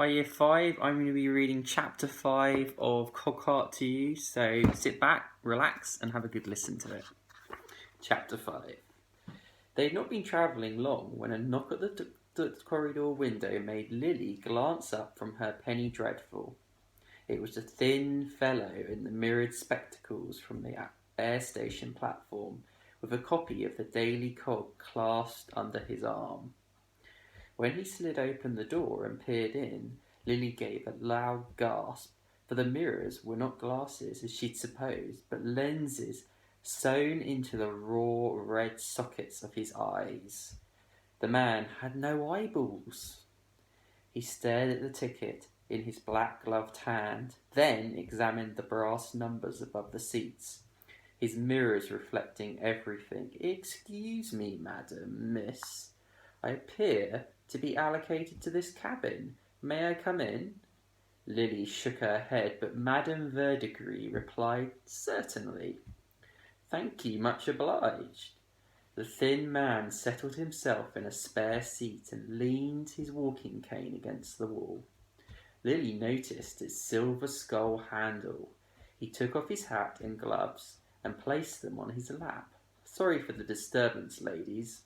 Hi Year 5, I'm going to be reading Chapter 5 of Cogheart to you, so sit back, relax and have a good listen to it. Chapter 5. They had not been travelling long when a knock at the corridor window made Lily glance up from her penny dreadful. It was a thin fellow in the mirrored spectacles from the air station platform, with a copy of the Daily Cog clasped under his arm. When he slid open the door and peered in, Lily gave a loud gasp, for the mirrors were not glasses as she'd supposed, but lenses sewn into the raw red sockets of his eyes. The man had no eyeballs. He stared at the ticket in his black-gloved hand, then examined the brass numbers above the seats, his mirrors reflecting everything. "Excuse me, madam, miss. I appear to be allocated to this cabin. May I come in?" Lily shook her head, but Madame Verdigris replied, "Certainly." "Thank you, much obliged." The thin man settled himself in a spare seat and leaned his walking cane against the wall. Lily noticed its silver skull handle. He took off his hat and gloves and placed them on his lap. "Sorry for the disturbance, ladies."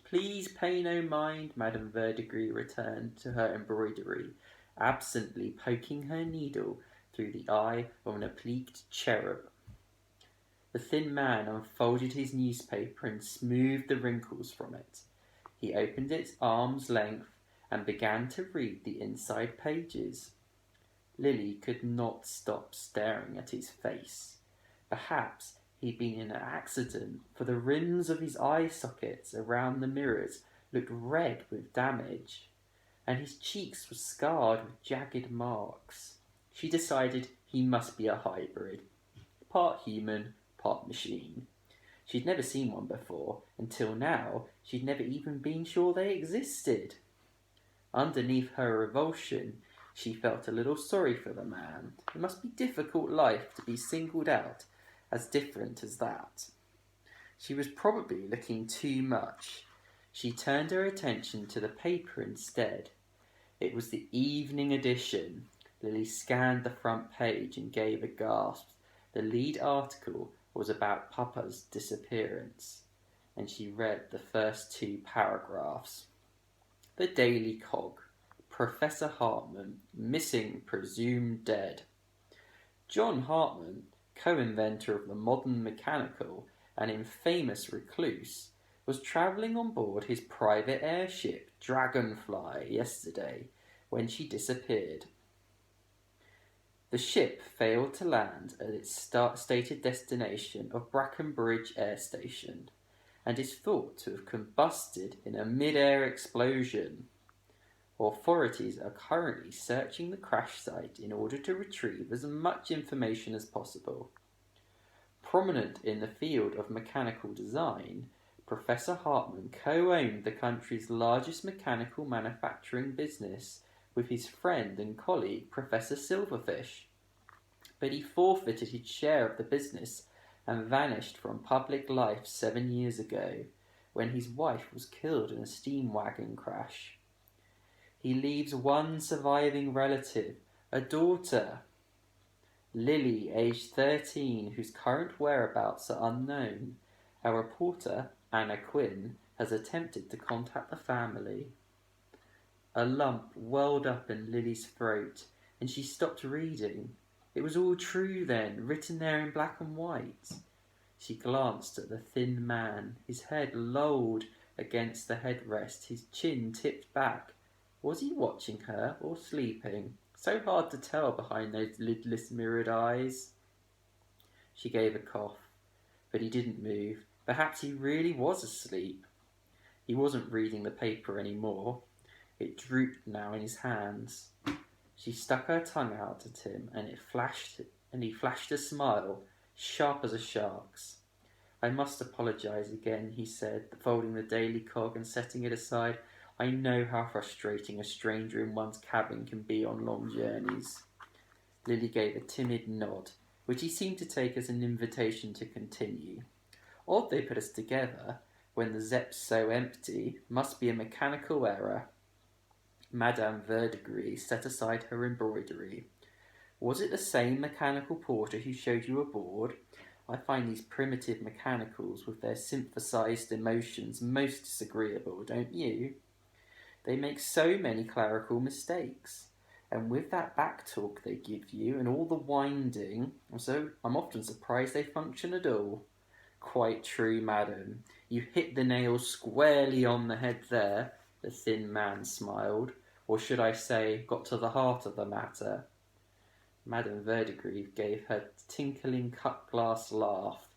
"Please pay no mind," Madame Verdigris returned to her embroidery, absently poking her needle through the eye of an appliqued cherub. The thin man unfolded his newspaper and smoothed the wrinkles from it. He opened it arm's length and began to read the inside pages. Lily could not stop staring at his face. Perhaps he'd been in an accident, for the rims of his eye sockets around the mirrors looked red with damage, and his cheeks were scarred with jagged marks. She decided he must be a hybrid, part human, part machine. She'd never seen one before. Until now, she'd never even been sure they existed. Underneath her revulsion, she felt a little sorry for the man. It must be a difficult life to be singled out as different as that. She was probably looking too much. She turned her attention to the paper instead. It was the evening edition. Lily scanned the front page and gave a gasp. The lead article was about Papa's disappearance, and she read the first two paragraphs. The Daily Cog. Professor Hartman, missing, presumed dead. John Hartman, co-inventor of the modern mechanical and infamous recluse, was travelling on board his private airship Dragonfly yesterday when she disappeared. The ship failed to land at its stated destination of Brackenbridge Air Station and is thought to have combusted in a mid-air explosion. Authorities are currently searching the crash site in order to retrieve as much information as possible. Prominent in the field of mechanical design, Professor Hartman co-owned the country's largest mechanical manufacturing business with his friend and colleague Professor Silverfish. But he forfeited his share of the business and vanished from public life 7 years ago, when his wife was killed in a steam wagon crash. He leaves one surviving relative, a daughter, Lily, aged 13, whose current whereabouts are unknown. Our reporter, Anna Quinn, has attempted to contact the family. A lump welled up in Lily's throat, and she stopped reading. It was all true then, written there in black and white. She glanced at the thin man, his head lolled against the headrest, his chin tipped back. Was he watching her or sleeping? So hard to tell behind those lidless mirrored eyes. She gave a cough, but he didn't move. Perhaps he really was asleep. He wasn't reading the paper anymore. It drooped now in his hands. She stuck her tongue out at him, and he flashed a smile, sharp as a shark's. "I must apologise again," he said, folding the Daily Cog and setting it aside. "I know how frustrating a stranger in one's cabin can be on long journeys." Lily gave a timid nod, which he seemed to take as an invitation to continue. "Odd they put us together when the Zepp's so empty. Must be a mechanical error." Madame Verdigris set aside her embroidery. Was it the same mechanical porter who showed you aboard? I find these primitive mechanicals with their synthesized emotions most disagreeable, don't you? They make so many clerical mistakes. And with that back talk they give you and all the winding, I'm often surprised they function at all. Quite true, madam. You hit the nail squarely on the head there, the thin man smiled. Or should I say, got to the heart of the matter. Madame Verdigris gave her tinkling cut-glass laugh,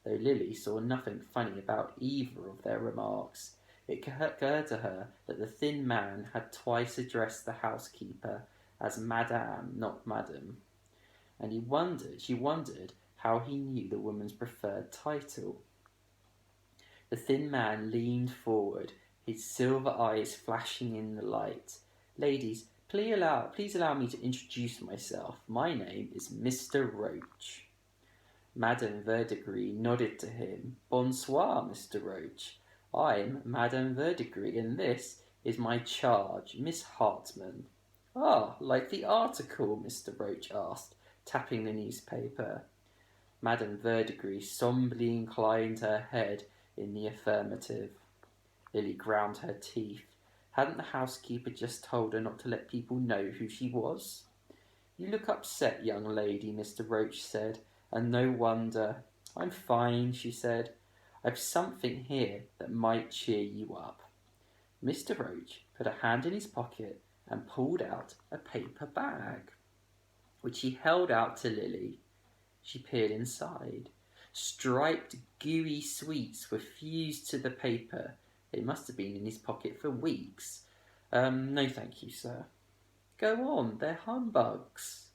though Lily saw nothing funny about either of their remarks. It occurred to her that the thin man had twice addressed the housekeeper as Madame, not Madam, and she wondered how he knew the woman's preferred title. The thin man leaned forward, his silver eyes flashing in the light. Ladies, please allow me to introduce myself. My name is Mr. Roche. Madame Verdigris nodded to him. Bonsoir, Mr. Roche. I'm Madame Verdigris, and this is my charge, Miss Hartman. Ah, like the article? Mr. Roche asked, tapping the newspaper. Madame Verdigris sombrely inclined her head in the affirmative. Lily ground her teeth. Hadn't the housekeeper just told her not to let people know who she was? You look upset, young lady, Mr. Roche said, and no wonder. I'm fine, she said. I've something here that might cheer you up. Mr. Roche put a hand in his pocket and pulled out a paper bag, which he held out to Lily. She peered inside. Striped, gooey sweets were fused to the paper. They must have been in his pocket for weeks. No thank you, sir. Go on, they're humbugs.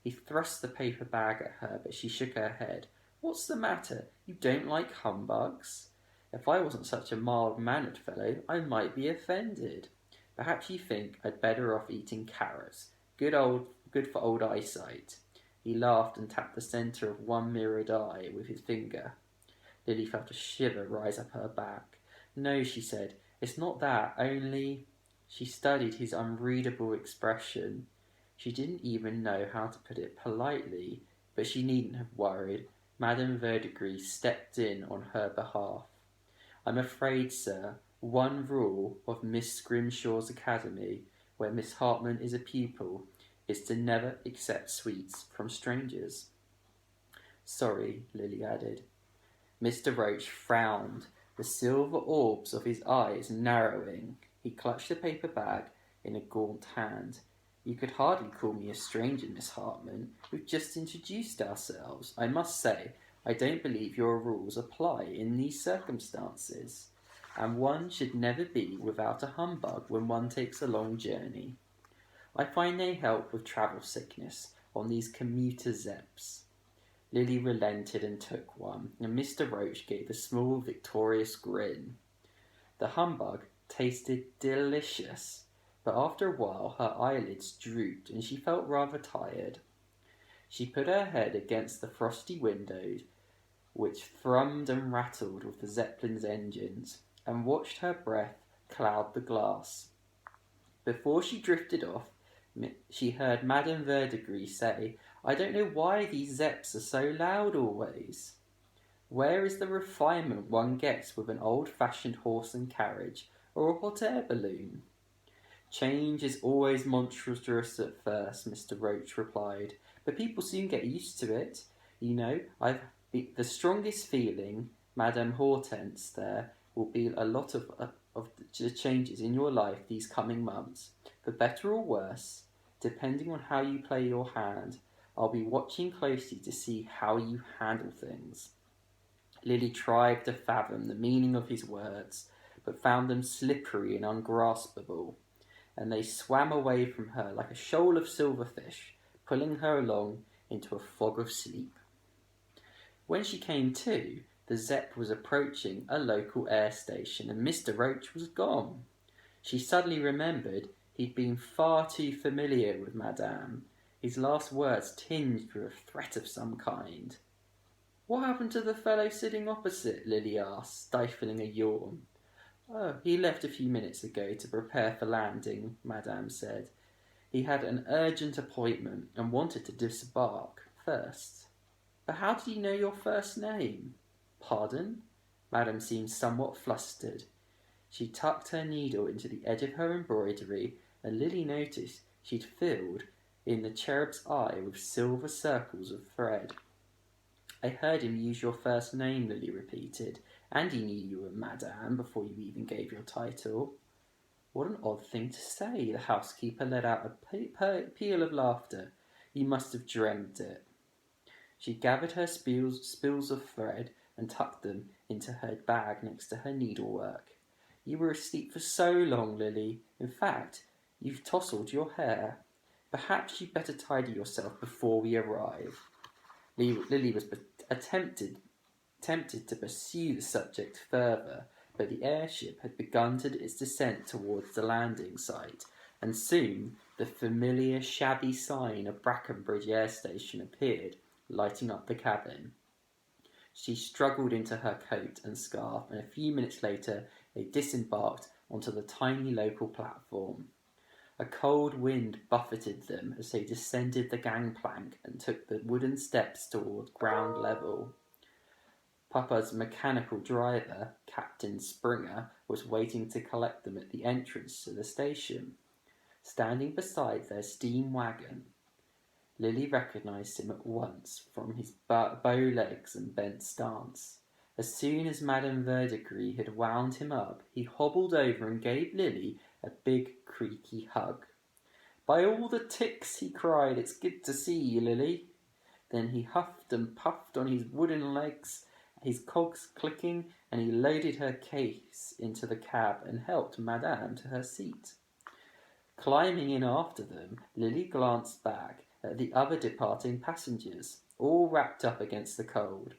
He thrust the paper bag at her, but she shook her head. What's the matter? You don't like humbugs? If I wasn't such a mild-mannered fellow, I might be offended. Perhaps you think I'd better off eating carrots. Good for old eyesight. He laughed and tapped the centre of one mirrored eye with his finger. Lily felt a shiver rise up her back. No, she said, it's not that, only... She studied his unreadable expression. She didn't even know how to put it politely, but she needn't have worried. Madame Verdigris stepped in on her behalf. I'm afraid, sir, one rule of Miss Scrimshaw's Academy, where Miss Hartman is a pupil, is to never accept sweets from strangers. Sorry, Lily added. Mr. Roche frowned, the silver orbs of his eyes narrowing. He clutched the paper bag in a gaunt hand. You could hardly call me a stranger, Miss Hartman. We've just introduced ourselves. I must say, I don't believe your rules apply in these circumstances, and one should never be without a humbug when one takes a long journey. I find they help with travel sickness on these commuter zeps. Lily relented and took one, and Mr. Roche gave a small, victorious grin. The humbug tasted delicious, but after a while her eyelids drooped and she felt rather tired. She put her head against the frosty windows, which thrummed and rattled with the Zeppelin's engines, and watched her breath cloud the glass. Before she drifted off, she heard Madame Verdigris say, I don't know why these Zeps are so loud always. Where is the refinement one gets with an old-fashioned horse and carriage, or a hot air balloon? Change is always monstrous at first, Mr. Roche replied, but people soon get used to it. You know, the strongest feeling, Madame Hortense, there will be a lot of the changes in your life these coming months, for better or worse, depending on how you play your hand. I'll be watching closely to see how you handle things. Lily tried to fathom the meaning of his words, but found them slippery and ungraspable, and they swam away from her like a shoal of silverfish, pulling her along into a fog of sleep. When she came to, the Zepp was approaching a local air station, and Mr. Roche was gone. She suddenly remembered he'd been far too familiar with Madame. His last words tinged with a threat of some kind. What happened to the fellow sitting opposite? Lily asked, stifling a yawn. Oh, he left a few minutes ago to prepare for landing, Madame said. He had an urgent appointment and wanted to disembark first. But how did he know your first name? Pardon? Madame seemed somewhat flustered. She tucked her needle into the edge of her embroidery, and Lily noticed she'd filled in the cherub's eye with silver circles of thread. I heard him use your first name, Lily repeated, and he knew you were Madame before you even gave your title. What an odd thing to say. The housekeeper let out a peal of laughter. You must have dreamed it. She gathered her spools of thread and tucked them into her bag next to her needlework. You were asleep for so long, Lily. In fact, you've tousled your hair. Perhaps you'd better tidy yourself before we arrive. Lily was tempted to pursue the subject further, but the airship had begun its descent towards the landing site, and soon the familiar shabby sign of Brackenbridge Air Station appeared, lighting up the cabin. She struggled into her coat and scarf, and a few minutes later they disembarked onto the tiny local platform. A cold wind buffeted them as they descended the gangplank and took the wooden steps toward ground level. Papa's mechanical driver, Captain Springer, was waiting to collect them at the entrance to the station, standing beside their steam wagon. Lily recognised him at once from his bow legs and bent stance. As soon as Madame Verdigris had wound him up, he hobbled over and gave Lily a big, creaky hug. "By all the ticks," he cried, "it's good to see you, Lily." Then he huffed and puffed on his wooden legs, his cogs clicking, and he loaded her case into the cab and helped Madame to her seat. Climbing in after them, Lily glanced back at the other departing passengers, all wrapped up against the cold.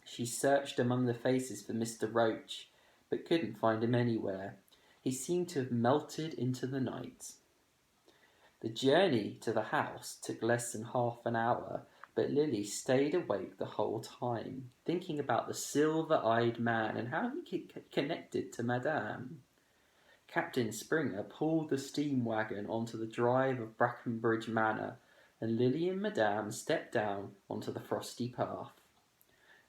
She searched among the faces for Mr. Roche, but couldn't find him anywhere. He seemed to have melted into the night. The journey to the house took less than half an hour, but Lily stayed awake the whole time, thinking about the silver-eyed man and how he connected to Madame. Captain Springer pulled the steam wagon onto the drive of Brackenbridge Manor, and Lily and Madame stepped down onto the frosty path.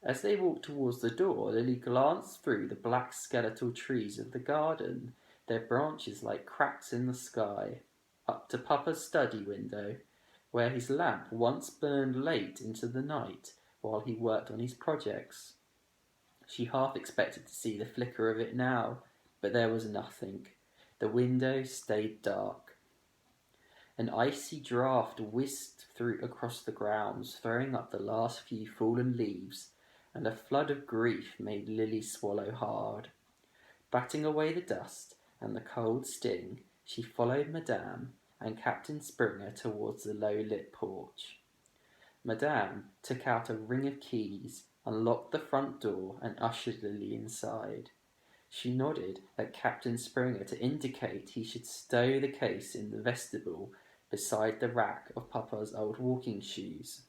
As they walked towards the door, Lily glanced through the black skeletal trees of the garden, their branches like cracks in the sky, up to Papa's study window, where his lamp once burned late into the night while he worked on his projects. She half expected to see the flicker of it now, but there was nothing. The window stayed dark. An icy draught whisked through across the grounds, throwing up the last few fallen leaves, and a flood of grief made Lily swallow hard. Batting away the dust and the cold sting, she followed Madame and Captain Springer towards the low-lit porch. Madame took out a ring of keys, unlocked the front door, and ushered Lily inside. She nodded at Captain Springer to indicate he should stow the case in the vestibule beside the rack of Papa's old walking shoes.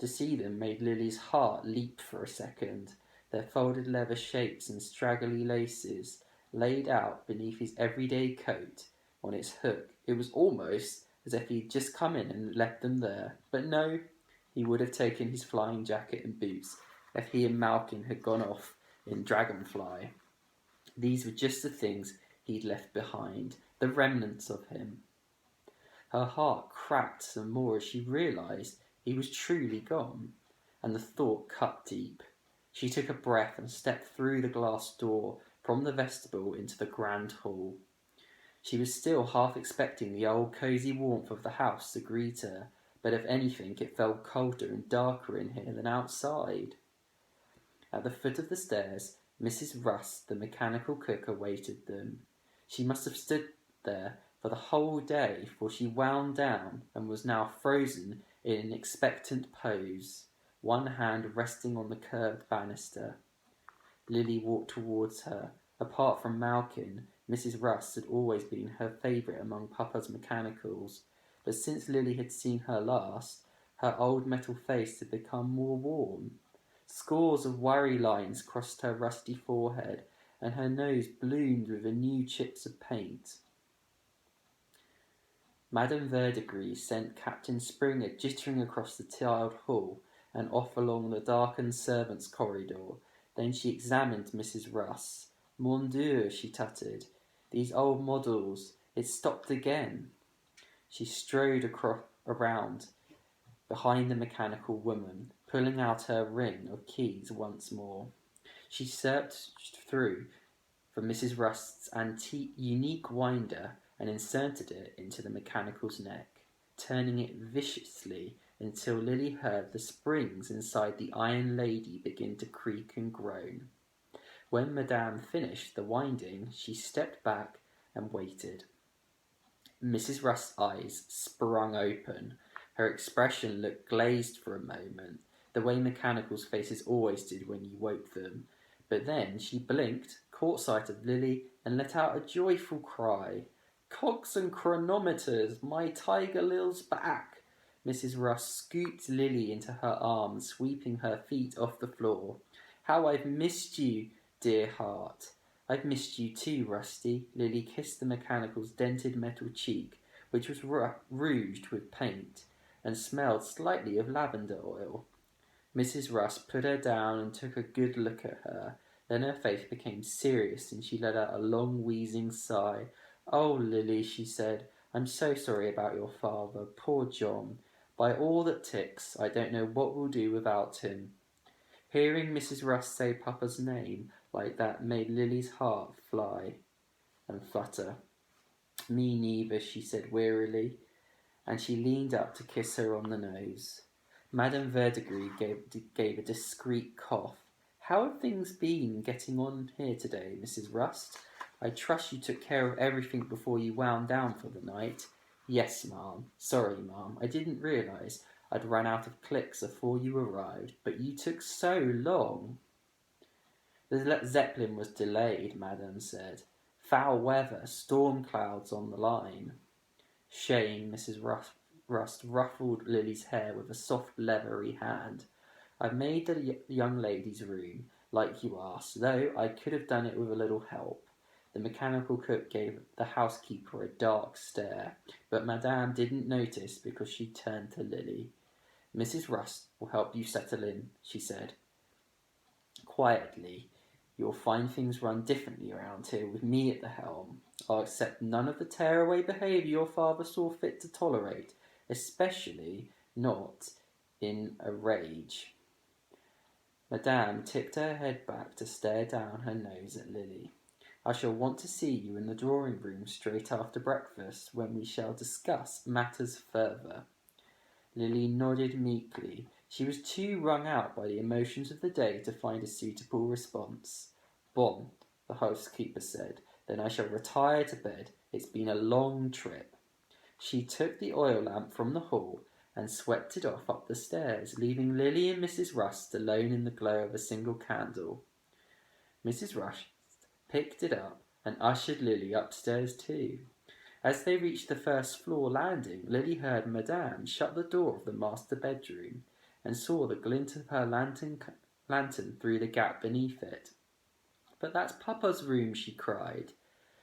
To see them made Lily's heart leap for a second, their folded leather shapes and straggly laces laid out beneath his everyday coat on its hook. It was almost as if he'd just come in and left them there. But no, he would have taken his flying jacket and boots if he and Malkin had gone off in Dragonfly. These were just the things he'd left behind, the remnants of him. Her heart cracked some more as she realised he was truly gone, and the thought cut deep. She took a breath and stepped through the glass door from the vestibule into the grand hall. She was still half expecting the old cosy warmth of the house to greet her, but if anything it felt colder and darker in here than outside. At the foot of the stairs, Mrs. Russ, the mechanical cook, awaited them. She must have stood there for the whole day, for she wound down and was now frozen in an expectant pose, one hand resting on the curved banister. Lily walked towards her. Apart from Malkin, Mrs. Russ had always been her favourite among Papa's mechanicals, but since Lily had seen her last, her old metal face had become more worn. Scores of worry lines crossed her rusty forehead, and her nose bloomed with new chips of paint. Madame Verdigris sent Captain Springer jittering across the tiled hall and off along the darkened servants' corridor. Then she examined Mrs. Russ. Mon Dieu, she tutted. These old models. It's stopped again. She strode around behind the mechanical woman, pulling out her ring of keys once more. She searched through for Mrs. Rust's unique winder and inserted it into the mechanical's neck, turning it viciously until Lily heard the springs inside the Iron Lady begin to creak and groan. When Madame finished the winding, she stepped back and waited. Mrs. Rust's eyes sprung open. Her expression looked glazed for a moment, the way mechanicals' faces always did when you woke them. But then she blinked, caught sight of Lily, and let out a joyful cry. "Cogs and chronometers! My tiger Lil's back!" Mrs. Russ scooped Lily into her arms, sweeping her feet off the floor. "How I've missed you, dear heart!" "I've missed you too, Rusty." Lily kissed the mechanical's dented metal cheek, which was rouged with paint, and smelled slightly of lavender oil. Mrs. Russ put her down and took a good look at her. Then her face became serious and she let out a long wheezing sigh. "Oh, Lily," she said, "I'm so sorry about your father. Poor John. By all that ticks, I don't know what we'll do without him." Hearing Mrs. Russ say Papa's name like that made Lily's heart fly and flutter. "Me neither," she said wearily, and she leaned up to kiss her on the nose. Madame Verdigris gave a discreet cough. "How have things been getting on here today, Mrs. Rust? I trust you took care of everything before you wound down for the night." "Yes, ma'am. Sorry, ma'am. I didn't realise I'd run out of clicks before you arrived, but you took so long." "The Zeppelin was delayed," Madame said. "Foul weather, storm clouds on the line." "Shame." Mrs. Rust ruffled Lily's hair with a soft leathery hand. "I've made the young lady's room, like you asked, though I could have done it with a little help." The mechanical cook gave the housekeeper a dark stare, but Madame didn't notice because she turned to Lily. "Mrs. Rust will help you settle in," she said quietly. "You'll find things run differently around here with me at the helm. I'll accept none of the tearaway behaviour your father saw fit to tolerate, especially not in a rage." Madame tipped her head back to stare down her nose at Lily. "I shall want to see you in the drawing-room straight after breakfast, when we shall discuss matters further." Lily nodded meekly. She was too wrung out by the emotions of the day to find a suitable response. "Bon," the housekeeper said. "Then I shall retire to bed. It's been a long trip." She took the oil lamp from the hall and swept it off up the stairs, leaving Lily and Mrs. Rust alone in the glow of a single candle. Mrs. Rust picked it up and ushered Lily upstairs too. As they reached the first floor landing, Lily heard Madame shut the door of the master bedroom and saw the glint of her lantern through the gap beneath it. "But that's Papa's room," she cried.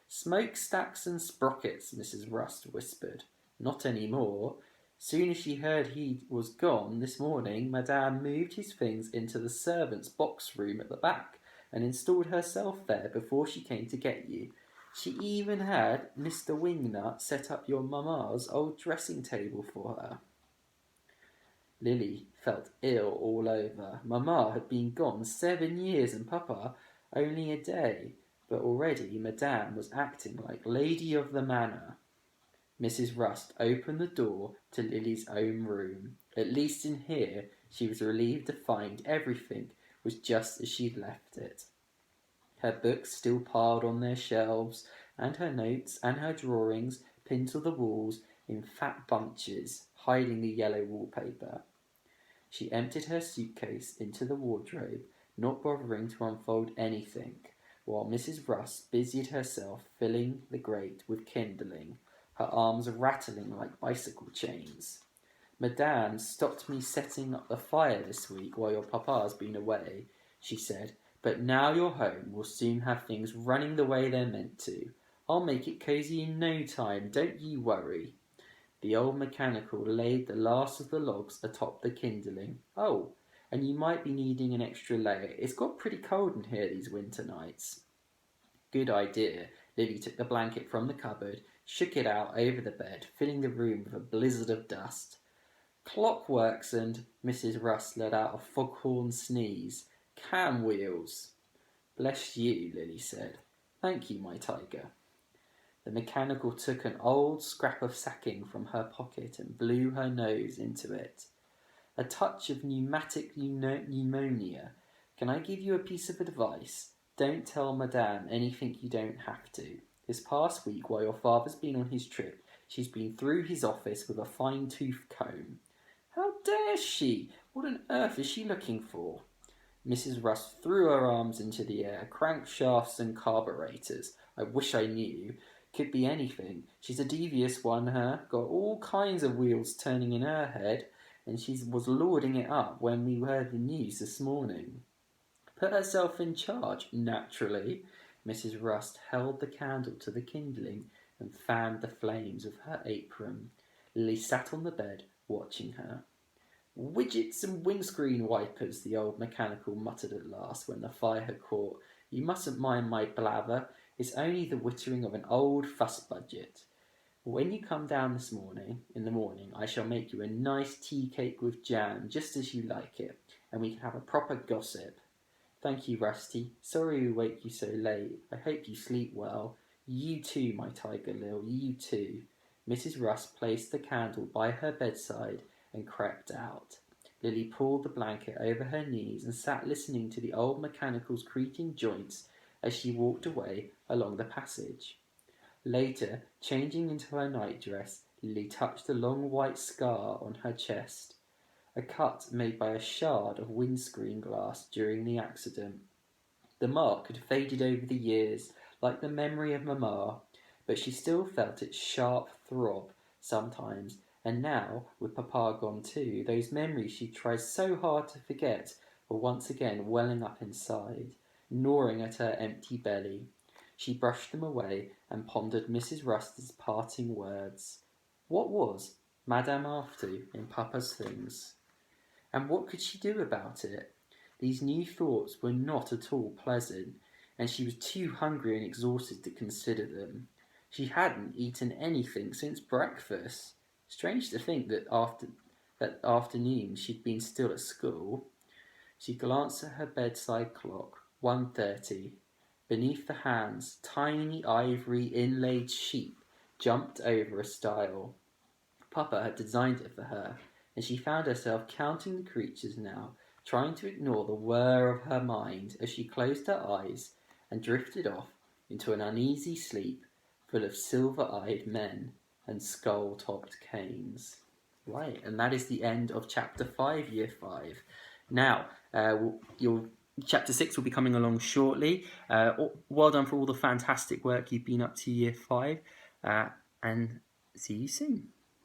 "Smokestacks and sprockets," Mrs. Rust whispered. "Not any more. Soon as she heard he was gone this morning, Madame moved his things into the servants' box room at the back and installed herself there before she came to get you. She even had Mr. Wingnut set up your mamma's old dressing table for her." Lily felt ill all over. Mamma had been gone 7 years and Papa only a day, but already Madame was acting like lady of the manor. Mrs. Rust opened the door to Lily's own room. At least in here, she was relieved to find everything was just as she'd left it. Her books still piled on their shelves, and her notes and her drawings pinned to the walls in fat bunches, hiding the yellow wallpaper. She emptied her suitcase into the wardrobe, not bothering to unfold anything, while Mrs. Russ busied herself filling the grate with kindling, her arms rattling like bicycle chains. "Madame stopped me setting up the fire this week while your papa's been away," she said, But now you're home, we'll soon have things running the way they're meant to. I'll make it cosy in no time, don't you worry. The old mechanical laid the last of the logs atop the kindling. Oh, and you might be needing an extra layer. It's got pretty cold in here these winter nights. Good idea. Lily took the blanket from the cupboard, shook it out over the bed, filling the room with a blizzard of dust. Clockworks, and Mrs. Russ let out a foghorn sneeze. Cam wheels. Bless you, Lily said. Thank you, my tiger. The mechanical took an old scrap of sacking from her pocket and blew her nose into it. A touch of pneumatic pneumonia. Can I give you a piece of advice? Don't tell Madame anything you don't have to. This past week, while your father's been on his trip, she's been through his office with a fine-tooth comb. How dare she? What on earth is she looking for? Mrs. Russ threw her arms into the air. Crankshafts and carburetors. I wish I knew. Could be anything. She's a devious one, her. Got all kinds of wheels turning in her head, and she was lording it up when we heard the news this morning. Put herself in charge, naturally. Mrs. Rust held the candle to the kindling and fanned the flames with her apron. Lily sat on the bed, watching her. Widgets and windscreen wipers, the old mechanical muttered at last when the fire had caught. You mustn't mind my blather. It's only the wittering of an old fuss budget. When you come down in the morning, I shall make you a nice tea cake with jam, just as you like it, and we can have a proper gossip. Thank you, Rusty. Sorry we wake you so late. I hope you sleep well. You too, my tiger Lil, you too. Mrs. Russ placed the candle by her bedside and crept out. Lily pulled the blanket over her knees and sat listening to the old mechanical's creaking joints as she walked away along the passage. Later, changing into her nightdress, Lily touched a long white scar on her chest, a cut made by a shard of windscreen glass during the accident. The mark had faded over the years, like the memory of Mamma, but she still felt its sharp throb sometimes, and now, with Papa gone too, those memories she tried so hard to forget were once again welling up inside, gnawing at her empty belly. She brushed them away and pondered Mrs. Ruster's parting words. What was Madame after in Papa's things? And what could she do about it? These new thoughts were not at all pleasant, and she was too hungry and exhausted to consider them. She hadn't eaten anything since breakfast. Strange to think that after that afternoon she'd been still at school. She glanced at her bedside clock. 1:30. Beneath the hands, tiny ivory inlaid sheep jumped over a stile. Papa had designed it for her, and she found herself counting the creatures now, trying to ignore the whir of her mind as she closed her eyes and drifted off into an uneasy sleep full of silver-eyed men and skull-topped canes. Right, and that is the end of Chapter 5, Year 5. Now, Chapter 6 will be coming along shortly. Well done for all the fantastic work you've been up to Year 5, and see you soon.